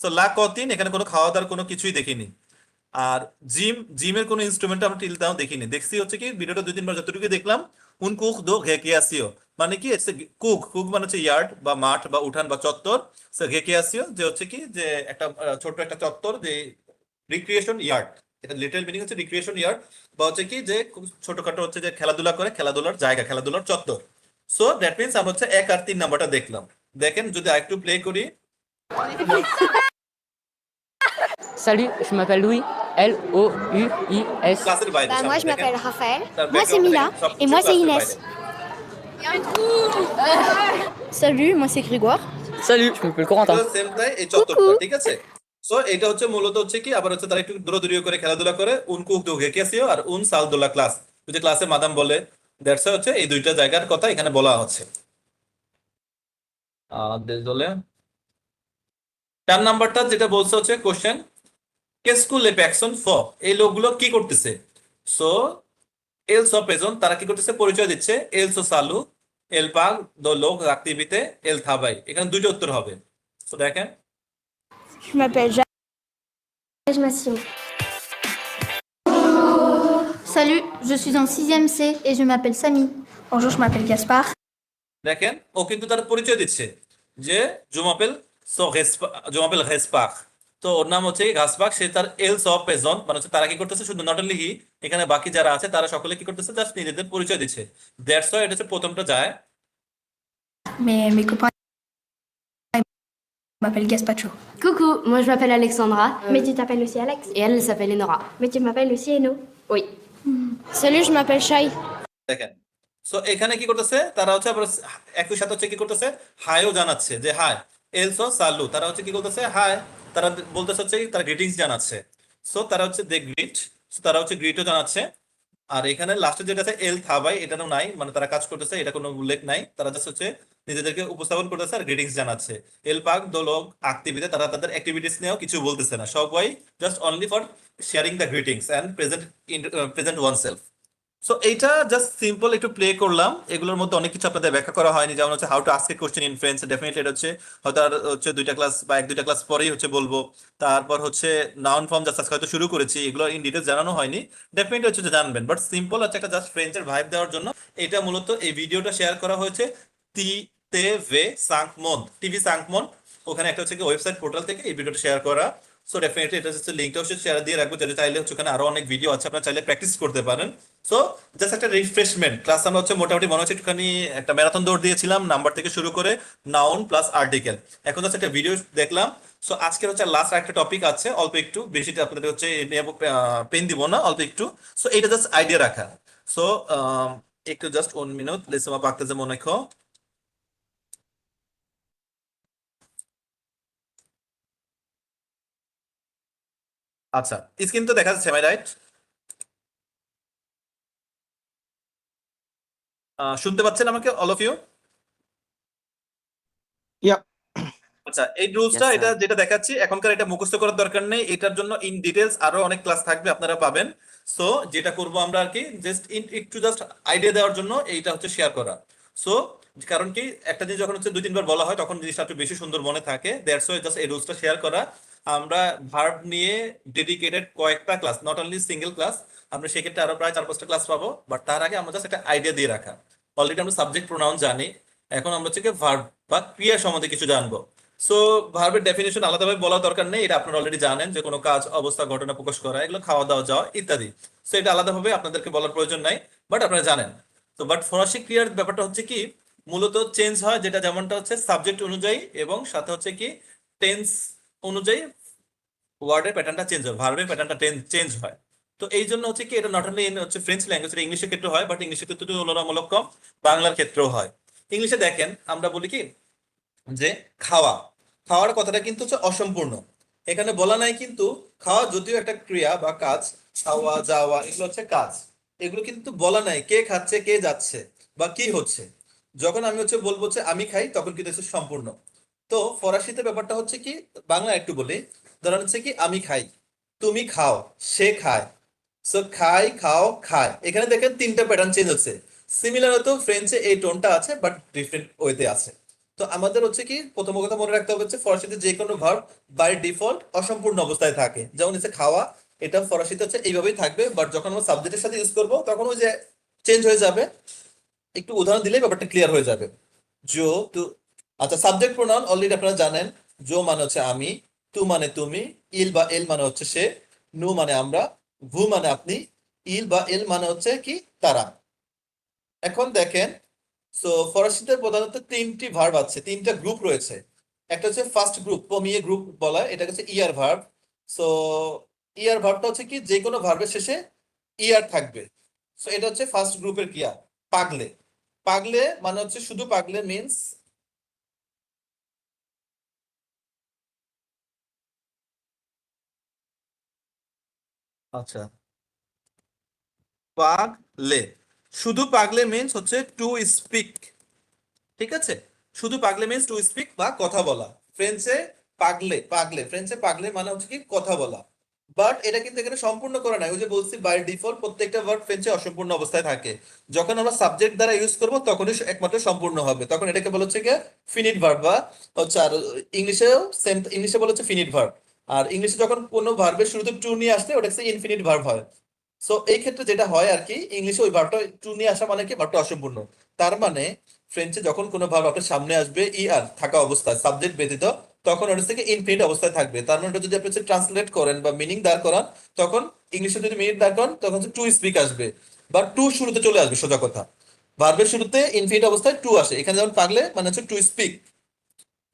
সো লা কতিন এখানে কোনো খাওয়া দাওয়ার কোনো কিছুই দেখিনি। আর জিমের কোনো ইনস্ট্রুমেন্ট আমরা টিল দাও দেখিনি, দেখছি হচ্ছে কি ভিডিওটা 2-3 বার যতটুকু দেখলাম, উন কুক দো ঘেকিয়াসিও মানে কি কুক মানে হচ্ছে ইয়ার্ড বা মাঠ বা উঠান বা চত্বর, সো ঘেকিয়াসিও যে হচ্ছে কি যে একটা ছোট একটা চত্বর, যে রিক্রিয়েশন ইয়ার্ড, এটা লিটল মিনিং হচ্ছে রিক্রিয়েশন ইয়ার্ড, বা হচ্ছে কি যে খুব ছোটখাটো হচ্ছে যে খেলাধুলা করে, খেলাধুলার জায়গা, খেলাধুলার চত্বর। সো দ্যাট মিনস আমরা হচ্ছে 1 আর 3 নাম্বারটা দেখলাম। দেখেন যদি আরেকটু প্লে করি। Salut, je m'appelle Louis. L-O-U-I-S. ক্লাসের বাইরে Bah, moi je সামনে দেখেন। m'appelle Raphaël. তার Moi c'est background Mila. দেখেন, সবকিছু Et moi c'est ক্লাসের Inès. বাইরে। Salut, moi c'est Grégoire. Salut, je m'appelle Corentin. Same তাই এই চত্বরটা, ঠিক আছে? সো এটা হচ্ছে মূলত হচ্ছে কি আবার হচ্ছে তারা একটু দূরদূরিও করে খেলাধুলা করে, উন কুক দো গেকেসিও আর উন সাল দোলা ক্লাস, ওই যে ক্লাসে মাদাম বলে, দ্যাটস হচ্ছে এই দুইটা জায়গার কথা এখানে বলা হচ্ছে। désolé 4 নাম্বারটা যেটা বলছে হচ্ছে কোশ্চেন কেসকু লে প্যাকসন ফ, এই লোকগুলো কি করতেছে? সো এল সো প্রেজেন্ট, তারা কি করতেছে? পরিচয় দিচ্ছে। এল সো সালু, এল পাগ দো লোক অ্যাক্টিভিতে, এল থাবাই, এখানে দুইটা উত্তর হবে। সো দেখেন Je m'appelle Jacques. Collège Massillon. Salut, je suis en 6e C et je m'appelle Samy. Bonjour, je m'appelle Gaspard. দেখেন ও কিন্তু তার পরিচয় দিচ্ছে যে জুমাপেল রেসপাক, তো ওর নাম হচ্ছে ঘাসপাক, সে তার এল স পেজন মানে হচ্ছে তারা কি করতেছে, শুধু নট অনলি হি, এখানে বাকি যারা আছে তারা সকলে কি করতেছে? জাস্ট নিজেদের পরিচয় দিচ্ছে। দ্যাটস হোয়াই এটা হচ্ছে প্রথমটা যায়। Mais mes copains m'appellent Gaspacho. Coucou, moi je m'appelle Alexandra. Mais tu t'appelles aussi Alex. Et elle s'appelle Enora. Mais tu m'appelles aussi Eno. Oui. Salut, je m'appelle Shai. দেখেন so এখানে কি করতেছে তারা হচ্ছে আবার একই সাথে হচ্ছে কি করতেছে? হাইও জানাচ্ছে যে হাই, এলসো সালু, তারা হচ্ছে কি করতেছে? হাই, তারা বলতেছে হচ্ছে তারা গ্রিটিংস জানাচ্ছে। সো তারা হচ্ছে দে গ্রিট, তারা হচ্ছে গ্রিটও জানাচ্ছে। আর এখানে লাস্টে যেটা আছে এল থাবাই, এটাও নাই, মানে তারা কাজ করতেছে, এটা কোনো উল্লেখ নাই, তারা জাস্ট হচ্ছে নিজেদেরকে উপস্থাপন করতেছে আর গ্রিটিংস জানাচ্ছে। এল পাক দো লোক অ্যাক্টিভিতে, তারা তাদের অ্যাক্টিভিটিস নিয়েও কিছু বলতেছে না, সবাই just only for sharing the greetings and present oneself. So এইটা জাস্ট সিম্পল একটু প্লে করলাম, এগুলোর মধ্যে অনেক কিছু আপনাদের ব্যাখ্যা করা হয়নি, যেমন হচ্ছে how to ask a question in French, definitely এটা হচ্ছে হয়তো আর হচ্ছে 2টা ক্লাস বা 1-2টা ক্লাস পরেই হচ্ছে বলবো। তারপর হচ্ছে নাউন ফর্ম জাস্ট আজকে হয়তো শুরু করেছি, এগুলো ইন ডিটেলস জানানো হয়নি, ডেফিনেটলি হচ্ছে যে জানবেন, বাট সিম্পল হচ্ছে একটা জাস্ট ফ্রেঞ্চের ভাইব দেওয়ার জন্য এটা মূলত এই ভিডিওটা শেয়ার করা হয়েছে টিভি সাংমন ওখানে একটা হচ্ছে কি ওয়েবসাইট পোর্টাল থেকে এই ভিডিওটা শেয়ার করা। সো ডেফিনেটলি এটা হচ্ছে লিঙ্কটা হচ্ছে শেয়ার দিয়ে রাখবো, যাতে চাইলে হচ্ছে ওখানে আরো অনেক ভিডিও আছে, আপনারা চাইলে প্র্যাকটিস করতে পারেন। সো জাস্ট একটা রিফ্রেশমেন্ট ক্লাস আমরা হচ্ছে মোটামুটি মনে হচ্ছে একটুখানি একটা ম্যারাথন দৌড় দিয়েছিলাম, নাম্বার থেকে শুরু করে নাউন প্লাস আর্টিকেল। এখন জাস্ট একটা ভিডিও দেখলাম। সো আজকের হচ্ছে লাস্ট একটা টপিক আছে, অল্প একটু, বেশিটা আপনাদের হচ্ছে পেন দিব না, অল্প একটু। সো এটা জাস্ট আইডিয়া রাখা। সো একটু জাস্ট 1 মিনিট লেসমা পাকতেছে মনে রাখো। আচ্ছা, স্ক্রিন তো দেখা যাচ্ছে, রাইট? শুনতে পাচ্ছেন আমাকে অল অফ ইউ? Yeah. আচ্ছা, এই রুলসটা Yes, sir. এটা যেটা দেখাচ্ছি এখনকার, এটা মুখস্থ করার দরকার নেই, এটার জন্য ইন ডিটেলস আরো অনেক ক্লাস থাকবে, আপনারা পাবেন। সো যেটা করব আমরা আর কি, জাস্ট একটু জাস্ট আইডিয়া দেওয়ার জন্য এইটা হচ্ছে শেয়ার করা। সো কারণ কি, একটা জিনিস যখন হচ্ছে 2-3 বার বলা হয় তখন জিনিসটা একটু বেশি সুন্দর মনে থাকে, দ্যাটস ওয়াই জাস্ট এই রুলসটা শেয়ার করা। আমরা ভার্ব নিয়ে ডেডিকেটেড কয়েকটা class, not only single class, আমরা সেক্ষেত্রে আরো প্রায় 4-5টা ক্লাস পাবো। বাট তার আগে আমরা জাস্ট একটা আইডিয়া দিয়ে রাখা। অলরেডি আমরা সাবজেক্ট প্রোনাউন জানি, এখন আমরা হচ্ছে ভার্ব বা ক্রিয়া সম্বন্ধে কিছু জানবো। সো ভার্বের ডেফিনেশন আলাদাভাবে বলার দরকার নেই, এটা আপনারা অলরেডি জানেন, যে কোনো কাজ, অবস্থা, ঘটনা প্রকাশ করা, এগুলো খাওয়া দাওয়া, যাওয়া ইত্যাদি। সো এটা আলাদাভাবে আপনাদেরকে বলার প্রয়োজন নাই, বাট আপনারা জানেন। তো বাট ফরাসি ক্রিয়ার ব্যাপারটা হচ্ছে কি, মূলত চেঞ্জ হয়, যেটা যেমনটা হচ্ছে সাবজেক্ট অনুযায়ী এবং সাথে হচ্ছে কি টেন্স অনুযায়ী ওয়ার্ডের প্যাটার্নটা চেঞ্জ হয়, ভার্বের প্যাটার্নটা চেঞ্জ হয়। তো এই জন্য হচ্ছে কি, এটা নট অনলি হচ্ছে ফ্রেঞ্চ ল্যাঙ্গুয়েজ, এটা ইংলিশের ক্ষেত্রে হয়, বাট ইংলিশের ক্ষেত্রে তুলনামূলক কম, বাংলার ক্ষেত্রেও হয়। ইংলিশে দেখেন আমরা বলি কি যে খাওয়া, খাওয়ার কথাটা কিন্তু হচ্ছে অসম্পূর্ণ, এখানে বলা নাই কিন্তু খাওয়া যদিও একটা ক্রিয়া বা কাজ, খাওয়া যাওয়া এগুলো হচ্ছে কাজ, এগুলো কিন্তু বলা নাই কে খাচ্ছে, কে যাচ্ছে বা কি হচ্ছে। যখন আমি হচ্ছে বলবো হচ্ছে আমি খাই, তখন কিন্তু হচ্ছে সম্পূর্ণ। তো ফরাসিতে ব্যাপারটা হচ্ছে কি, বাংলা একটু বলি, ধরেন হচ্ছে কি আমি খাই, তুমি খাও, সে খায়। সো খাই, খাও, খায়, এখানে দেখেন 3টা প্যাটার্ন চেঞ্জ হচ্ছে। সিমিলার হয়তো ফ্রেঞ্চে এই টোনটা আছে, বাট ডিফারেন্ট ওয়েতে আছে। তো আমাদের হচ্ছে কি প্রথম কথা মনে রাখতে হবে হচ্ছে ফরাসিতে যে কোনো ভার্ব বাই ডিফল্ট অসম্পূর্ণ অবস্থায় থাকে, যেমন হচ্ছে খাওয়া, এটা ফরাসিতে হচ্ছে এইভাবেই থাকবে, বাট যখন আমরা সাবজেক্টের সাথে ইউজ করবো তখন ওই যে চেঞ্জ হয়ে যাবে। একটু উদাহরণ দিলেই ব্যাপারটা ক্লিয়ার হয়ে যাবে। জো তু, আচ্ছা সাবজেক্ট প্রোনাউন অলরেডি আপনারা জানেন, জো মানে হচ্ছে আমি, তু মানে তুমি, ইল বা এল মানে হচ্ছে সে, নু মানে আমরা, ভু মানে আপনি, ইল বা এল মানে হচ্ছে কি তারা। এখন দেখেন, সো ফরাসিতে প্রধানত 3টি ভার্ব আছে, 3টা গ্রুপ রয়েছে। একটা হচ্ছে ফার্স্ট গ্রুপ, প্রমিয়ে গ্রুপ বলা হয়, এটা হচ্ছে ইয়ার ভার্ব। সো ইয়ার ভার্বটা হচ্ছে কি যে কোনো ভার্বের শেষে ইয়ার থাকবে। সো এটা হচ্ছে ফার্স্ট গ্রুপের ক্রিয়া। পাগলে, পাগলে মানে হচ্ছে শুধু পাগলে মিন্স আচ্ছা, পাগলে, শুধু পাগলে মিন্স হচ্ছে টু স্পিক, ঠিক আছে? শুধু পাগলে মিন্স টু স্পিক বা কথা বলা। ফ্রেঞ্চে পাগলে, পাগলে ফ্রেঞ্চে পাগলে মানে হচ্ছে কি কথা বলা। বাট এটা কিন্তু এখানে সম্পূর্ণ করা নাই, ওই যে বলছি বাই ডিফল্ট প্রত্যেকটা ভার্ব ফ্রেঞ্চে অসম্পূর্ণ অবস্থায় থাকে, যখন আমরা সাবজেক্ট দ্বারা ইউজ করব তখনই একমাত্র সম্পূর্ণ হবে, তখন এটাকে বলা হচ্ছে কি ফিনিট ভার্ব বা হচ্ছে, আর ইংলিশেও সেম, ইংলিশে বলা হচ্ছে ফিনিট ভার্ব। আর ইংলিশে যখন কোনো ভার্বের শুরুতে টু নিয়ে আসলে ওটা হচ্ছে ইনফিনিট ভার্ব হয়। সো এই ক্ষেত্রে যেটা হয় আর কি, ইংলিশে ওই ভার্বটা টু নিয়ে আসা মানে কি ভার্বটা অসম্পূর্ণ। তার মানে ফ্রেঞ্চে যখন কোনো ভার্ব আপনার সামনে আসবে আর থাকা অবস্থায় সাবজেক্ট ব্যতীত, তখন ওটা থেকে ইনফিনিট অবস্থায় থাকবে। তার মানে ওটা যদি আপনি ট্রান্সলেট করেন বা মিনিং দাঁড় করান, তখন ইংলিশে যদি মিনিং দাঁড় করান তখন টু স্পিক আসবে বা টু শুরুতে চলে আসবে, সোজা কথা। ভার্বের শুরুতে ইনফিনিট অবস্থায় টু আসে, এখানে যেমন পাগলে মানে হচ্ছে টু স্পিক।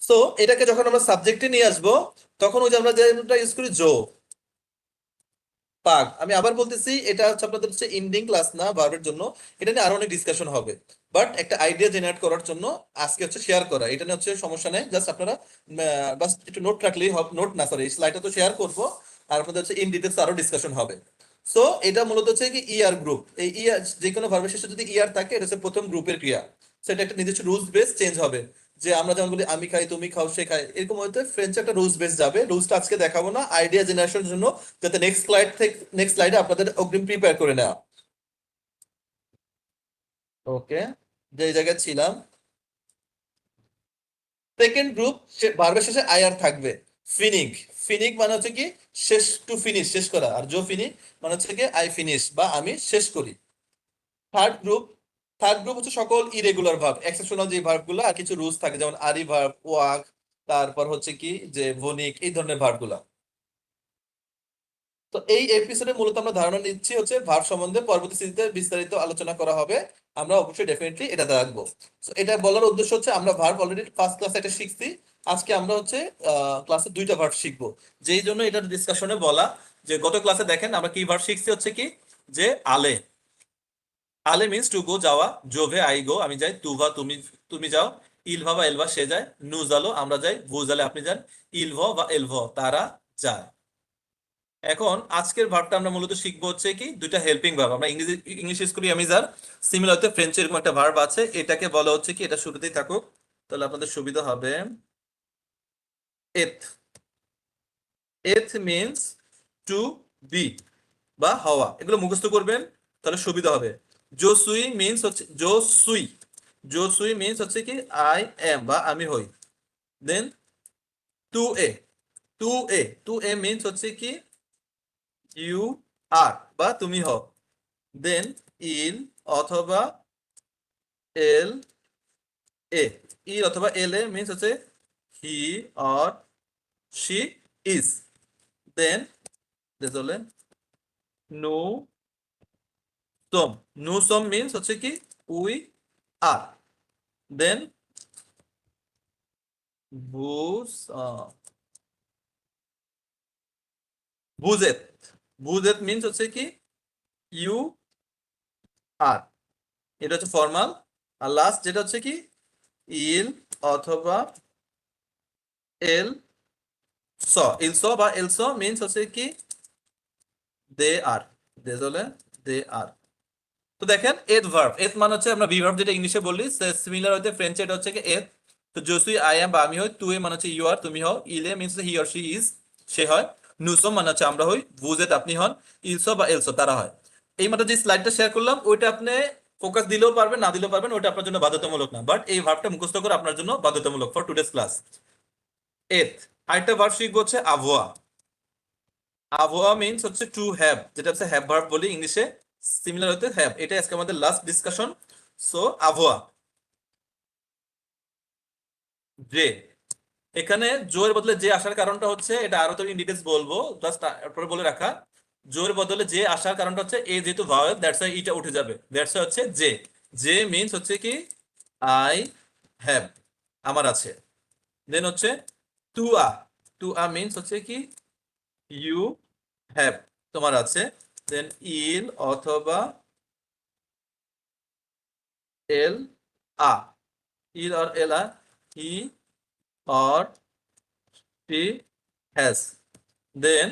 সো এটাকে যখন আমরা সাবজেক্টে নিয়ে আসবো, তখন ওই যে আমরা যেটা ইউজ করি জো, পাগ। আমি আবার বলতেছি, এটা হচ্ছে আপনাদের হচ্ছে ইন্ডিং ক্লাস না ভার্বের জন্য, এটা নিয়ে আরো অনেক ডিসকাশন হবে, বাট একটা আইডিয়া জেনারেট করার জন্য আজকে হচ্ছে শেয়ার করা, এটা নিয়ে হচ্ছে সমস্যা নেই, জাস্ট আপনারা বাস একটু নোট রাখলেই হবে, নোট না সরি স্লাইডটা তো শেয়ার করবো, আর আপনাদের হচ্ছে ইন ডিটেলস আরো ডিসকাশন হবে। সো এটা মূলত হচ্ছে কি ইয়ার গ্রুপ, এই ইয়ার যে কোনো ভার্বের শেষে যদি ইয়ার থাকে এটা হচ্ছে প্রথম গ্রুপের ক্রিয়া। সেটা একটা নির্দিষ্ট রুলস বেস চেঞ্জ হবে, যে আমরা যেমন বলি আমি খাই, তুমি খাও, সে খায়, এরকম হয়তো ফ্রেঞ্চে একটা রুলস বেস যাবে। রুলসটা আজকে দেখাবো না, আইডিয়া জেনারেশনের জন্য, যাতে নেক্সট স্লাইডে আপনাদের অগ্রিম প্রিপেয়ার করে নেওয়া। ওকে, যে জায়গায় ছিলাম, সেকেন্ড গ্রুপ ভার্বের শেষে আইআর থাকবে। ফিনিক, ফিনিক মানে হচ্ছে কি শেষ, টু ফিনিশ শেষ করা, আর জো ফিনিক মানে হচ্ছে কি আই ফিনিশ বা আমি শেষ করি। থার্ড গ্রুপ, থার্ড গ্রুপ হচ্ছে সকল ইরেগুলার ভার্ব, এক্সেপশনাল যে ভার্ব গুলো আর কিছু রুলস থাকে, যেমন আরি ভার্ব, ওয়াক, তারপর হচ্ছে কি যে বণিক, এই ধরনের ভার্বগুলা। তো এই এপিসোডে মূলত আমরা ধারণা নিচ্ছি হচ্ছে ভার্ব সম্বন্ধে, পরবর্তী সিরিজে বিস্তারিত আলোচনা করা হবে, আমরা অবশ্যই ডেফিনেটলি এটা রাখবো। তো এটা বলার উদ্দেশ্য হচ্ছে আমরা ভার্ব অলরেডি ফার্স্ট ক্লাসে একটা শিখছি, আজকে আমরা হচ্ছে ক্লাসে 2টা ভার্ব শিখবো, যেই জন্য এটা ডিসকাশনে বলা যে গত ক্লাসে দেখেন আমরা কি ভার্ব শিখছি হচ্ছে কি যে আলে। আলে মিন্স টু গো, যাওয়া। জোভে আই গো, আমি যাই। তুভা তুমি তুমি যাও। ইলভা বা এলভা সে যায়। নুজালো আমরা যাই। বুজালে আপনি যান। ইলভ বা এলভ তারা যায়। এখন আজকের ভার্বটা আমরা মূলত শিখবো হচ্ছে কি 2টা হেল্পিং ভার্ব। আমরা ইংলিশ স্কুলে আমি যার সিমিলার হতে ফ্রেঞ্চে এরকম একটা ভার্ব আছে, এটাকে বলা হচ্ছে কি, এটা শুরুতেই থাকুক তাহলে আপনাদের সুবিধা হবে। এথ, এথ মিন্স টু বি বা হওয়া, এগুলো মুখস্থ করবেন তাহলে সুবিধা হবে। জোসুই মিন্স হচ্ছে জোসুই, জোসুই মিন্স হচ্ছে কি আই এম বা আমি হই। দেন টু এ, টু এ, টু এ মিন্স হচ্ছে কি ইউ আর বা তুমি হও। দেন ইল অথবা এল এ, ইল অথবা এল এ মিন্স হচ্ছে he or she is. Then দেজলে নো সোম, নো সোম মিন্স হচ্ছে কি উই আর। দেন বুজ বুজেত, বুজেত মিন্স হচ্ছে কি ইউ আর, এটা হচ্ছে ফর্মাল। আর লাস্ট যেটা হচ্ছে কি ইল অথবা এল স, ইল স বা এল স মিন্স হচ্ছে কি দে আর, দেজলে দে আর। তো দেখেন এথ ভার্ব, এথ মানে হচ্ছে আমরা বি ভার্ব যেটা ইংলিশে বললি, সিমিলার হতে ফ্রেঞ্চে এটা হচ্ছে কি এথ। তো জসুই আই এম বা আমি হই। টু এ মানে হচ্ছে ইউ আর তুমি হও। ইলে means he or she is সে হয়। নুসো মানে হচ্ছে আমরা হই। বুজেট আপনি হন। ইলসো বা এলসো তারা হয়। এই মাত্র যে স্লাইডটা শেয়ার করলাম ওইটা আপনি ফোকাস দিলেও পারবেন না দিলেও পারবেন, ওটা আপনার জন্য বাধ্যতামূলক না, বাট এই ভার্বটা মুখস্থ করে আপনার জন্য বাধ্যতামূলক ফর টুডেস ক্লাস। এথ, আরেকটা ভার্ব শিখবো হচ্ছে আভোয়া। আভোয়া মিন্স হচ্ছে টু হ্যাভ, যেটা হচ্ছে হ্যাভ ভার্ব বলি ইংলিশে, সিমিলার হতে হ্যাভ। এটা আজকে আমাদের লাস্ট ডিসকাশন। সো আভোয়া। যে, এখানে জোর বদলে যে আসার কারণটা হচ্ছে, এটা আরো তো ইন ডিটেলস বলবো, জাস্ট তারপরে বলে রাখা। জোর বদলে যে আসার কারণটা হচ্ছে এ যেহেতু ভাওয়েল, দ্যাটস ওয়াই ইটা উঠে যাবে, দ্যাটস ওয়াই হচ্ছে যে। যে মিন্স হচ্ছে কি আই হ্যাভ আমার আছে। দেন হচ্ছে টু আ, টু আ মিন্স হচ্ছে কি ইউ হ্যাভ তোমার আছে। দেন ইল অথবা এল আ, ইল অর এল আ, he or she has. Then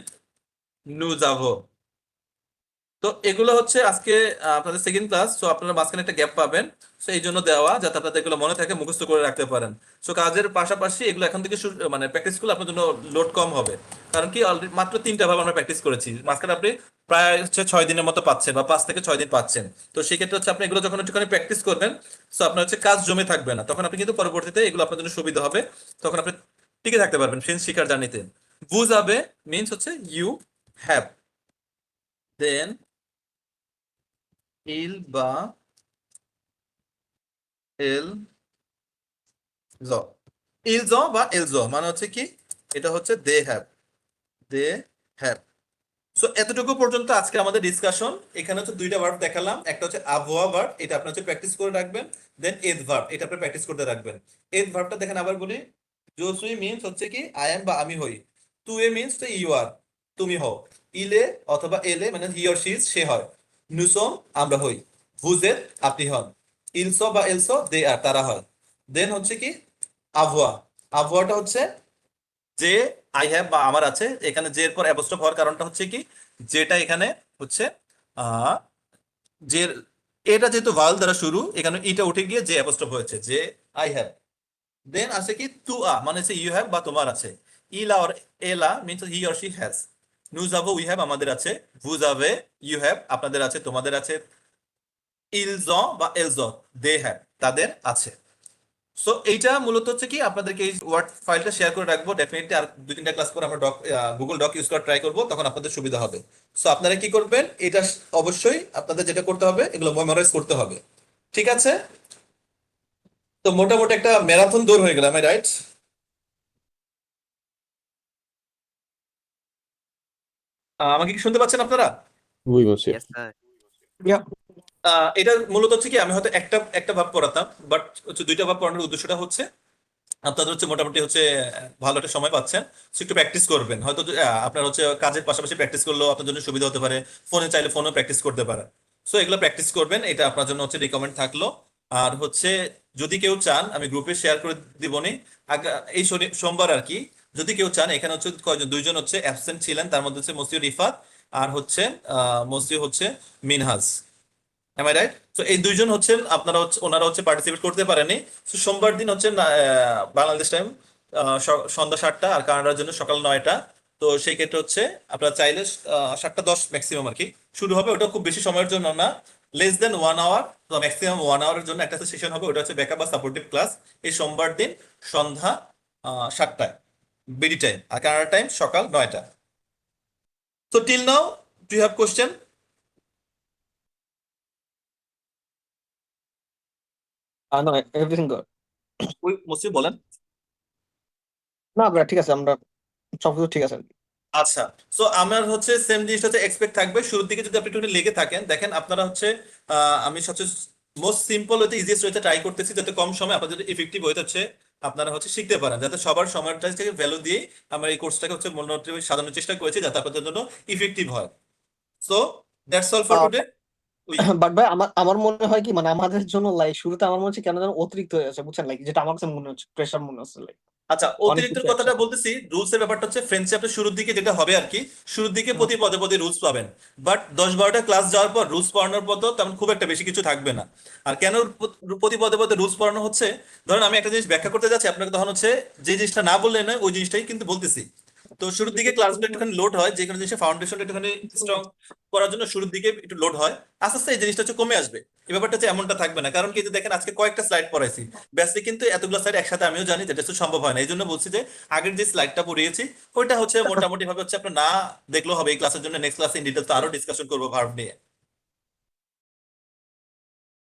নু যাবো। তো এগুলো হচ্ছে আজকে আপনাদের সেকেন্ড ক্লাস, সো আপনারা মাঝখানে একটা গ্যাপ পাবেন, সো এই জন্য দেওয়া যাতে আপনাদের এগুলো মনে থাকে, মুখস্থ করে রাখতে পারেন। সো কাজের পাশাপাশি এগুলো এখন থেকে মানে প্র্যাকটিস করলে আপনার জন্য লোড কম হবে, কারণ কি অলরেডি মাত্র 3টা ভাবে আমরা প্র্যাকটিস করেছি, মাঝখানে আপনি প্রায় হচ্ছে 6 দিনের মতো পাচ্ছেন বা 5 থেকে 6 দিন পাচ্ছেন। তো সেক্ষেত্রে হচ্ছে আপনি এগুলো যখন একটুখানি প্র্যাকটিস করবেন, সো আপনার হচ্ছে কাজ জমে থাকবে না, তখন আপনি কিন্তু পরবর্তীতে এগুলো আপনার জন্য সুবিধা হবে, তখন আপনি টিকে থাকতে পারবেন ফ্রেঞ্চ শিখার জার্নিতে। বুঝাবে মিন্স হচ্ছে ইউ হ্যাভ। দেন ইল বা এল জ, ইল জ বা এল জ মানে হচ্ছে কি এটা হচ্ছে they have, they have. So এতটুকু পর্যন্ত আজকে আমাদের ডিসকাশন। এখানে হচ্ছে 2টা ভার্ব দেখালাম, একটা হচ্ছে আবহাওয়া ভার্ব, এটা আপনি হচ্ছে প্র্যাকটিস করে রাখবেন। দেন এথ ভার্ব, এটা আপনি প্র্যাকটিস করতে রাখবেন। এথ ভার্বটা দেখেন আবার বলি, জোসুই মিন্স হচ্ছে কি আই এম বা আমি হই। টু এ মিন্স তো ইউ আর তুমি হও। ইলে অথবা এলে মানে হি অর শি ইজ সে হয়। নুসম আমরা হই। ভুজের আপনি হন। ইলসো বা এলসো দে আর তারা হয়। দেন হচ্ছে কি আবহাওয়া, আবহাওয়াটা হচ্ছে যে আই হ্যাভ বা আমার আছে, এখানে যে এর পর অ্যাপোস্ট্রোফ হওয়ার কারণটা হচ্ছে কি যেটা এখানে হচ্ছে যে এটা যেহেতু ভাল দ্বারা শুরু, এখানে ইটা উঠে গিয়ে যে অ্যাপোস্ট্রোফ হয়েছে, যে আই হ্যাভ। দেন আছে কি টু আ মানে হচ্ছে ইউ হ্যাভ বা তোমার আছে। ইলা অর এলা means he or she has. নু যাবো উই হ্যাভ আমাদের আছে। ভু যাবে ইউ হ্যাভ আপনাদের আছে তোমাদের আছে। ইলজ বা এলজ দে হ্যাভ তাদের আছে। সো এইটা মূলত হচ্ছে কি আপনাদেরকে এই ওয়ার্ড ফাইলটা শেয়ার করে রাখবো, ডেফিনেটলি আর 2-3টা ক্লাস পর আমরা গুগল ডক ইউজ করা ট্রাই করবো, তখন আপনাদের সুবিধা হবে। সো আপনারা কি করবেন, এটা অবশ্যই আপনাদের যেটা করতে হবে এগুলো মেমোরাইজ করতে হবে, ঠিক আছে? তো মোটামুটি একটা ম্যারাথন দৌড় হয়ে গেল, আমি রাইট? আমাকে কি শুনতে পাচ্ছেন আপনারা? Oui, monsieur. Yeah. এটা মূলত হচ্ছে কি, আমি হয়তো একটা ভাব পড়াতাম, বাট হচ্ছে দুইটা ভাব পড়ানোর উদ্দেশ্যটা হচ্ছে আপনাদের হচ্ছে মোটামুটি হচ্ছে ভালো একটা সময় পাচ্ছেন, সো একটু প্র্যাকটিস করবেন। হয়তো আপনার হচ্ছে কাজের পাশাপাশি প্র্যাকটিস করলেও আপনার জন্য সুবিধা হতে পারে, ফোনে চাইলে ফোনেও প্র্যাকটিস করতে পারেন। সো এগুলো প্র্যাকটিস করবেন, এটা আপনার জন্য হচ্ছে রিকমেন্ড থাকলো। আর হচ্ছে যদি কেউ চান আমি গ্রুপে শেয়ার করে দিবনি এই সোমবার আর কি। যদি কেউ চান, এখানে হচ্ছে কয়জন, দুইজন হচ্ছে অ্যাবসেন্ট ছিলেন, তার মধ্যে হচ্ছে মসিউর রিফাত আর হচ্ছে মসিউ হচ্ছে মিনহাজ। M I right? তো এই দুইজন হচ্ছেন আপনারা হচ্ছে, ওনারা হচ্ছে পার্টিসিপেট করতে পারেনি। তো সোমবার দিন হচ্ছে বাংলাদেশ টাইম সন্ধ্যা 7টা, আর কানাডার জন্য সকাল 9টা। তো সেই ক্ষেত্রে হচ্ছে আপনারা চাইলে 7:10 ম্যাক্সিমাম আর কি শুরু হবে। ওটা খুব বেশি সময়ের জন্য না, লেস দেন 1 আওয়ার, তো ম্যাক্সিমাম 1 আওয়ারের জন্য একটা সেশন হবে। ওটা হচ্ছে ব্যাকআপ বা সাপোর্টিভ ক্লাস, এই সোমবার দিন সন্ধ্যা 7টায় বিডি টাইম, আর কানাডা টাইম সকাল 9টা। তো till now, do you have question? No, everything good. ওই মসিউ বলেন। না ভাই, ঠিক আছে, আমরা সবকিছু ঠিক আছে। আচ্ছা, সো আমার হচ্ছে সেম জিনিসটা হচ্ছে এক্সপেক্ট থাকবে শুরুর দিকে। যদি আপনি একটু লেগে থাকেন, দেখেন আপনারা হচ্ছে আমি সবচেয়ে মোস্ট সিম্পল হতে ইজিয়েস্ট ওয়েতে ট্রাই করতেছি, যাতে কম সময় আপনাদের ইফেক্টিভ ওয়েতে হচ্ছে আপনারা হচ্ছে শিখতে পারেন, যাতে সবার সময়টাকে ভ্যালু দিয়ে আমরা এই কোর্সটাকে হচ্ছে মোটামুটি সাজানোর চেষ্টা করেছি, যাতে আপনাদের জন্য ইফেক্টিভ হয়। So that's all for today. But ভাই, আমার মনে হয় কি, মানে আমাদের জন্য লাইক শুরুতে আমার মনে হচ্ছে কেন যেন অতিরিক্ত হয়ে যাচ্ছে, বুঝছেন, লাইক যেটা আমার কাছে মনে হচ্ছে প্রেশার মনে হচ্ছে, লাইক আচ্ছা, অনেক অতিরিক্ত কিছু কথাটা একসাথে। বলতেছি, রুলস এর ব্যাপারটা হচ্ছে ফ্রেন্ডশিপ আপনার শুরুর দিকে যেটা হবে আর কি, শুরুর দিকে প্রতি পদে পদে রুলস পাবেন, বাট 10-12টা ক্লাস যাওয়ার পর রুলস পড়ানোর পর তো তেমন খুব একটা বেশি কিছু থাকবে না। আর কেন প্রতি পদে পদে রুলস পড়ানো হচ্ছে, ধরেন আমি একটা জিনিস ব্যাখ্যা করতে যাচ্ছি, আপনাকে তখন হচ্ছে যে জিনিসটা না বললে নয় ওই জিনিসটাই কিন্তু বলতেছি। তো শুরুর দিকে ক্লাসগুলো একটুখানি লোড হয়, যে কোনো জিনিসের ফাউন্ডেশনটা একটুখানি স্ট্রং করার জন্য শুরুর দিকে একটু লোড হয়, আস্তে আস্তে এই জিনিসটা হচ্ছে কমে আসবে। এই ব্যাপারটা হচ্ছে এমনটা থাকবে না, কারণ কি যে দেখেন আজকে কয়েকটা স্লাইড পড়াইছি, ব্যাসে কিন্তু এতগুলো স্লাইড একসাথে আমিও জানি যেটা হচ্ছে সম্ভব হয় না। এই জন্য বলছি যে আগের যে স্লাইডটা পড়িয়েছি ওইটা হচ্ছে মোটামুটি ভাবে হচ্ছে আপনার না দেখলেও হবে। এই ক্লাসের জন্য নেক্সট ক্লাসে ইন ডিটেলস আরো ডিসকাশন করবো ভার্ব নিয়ে।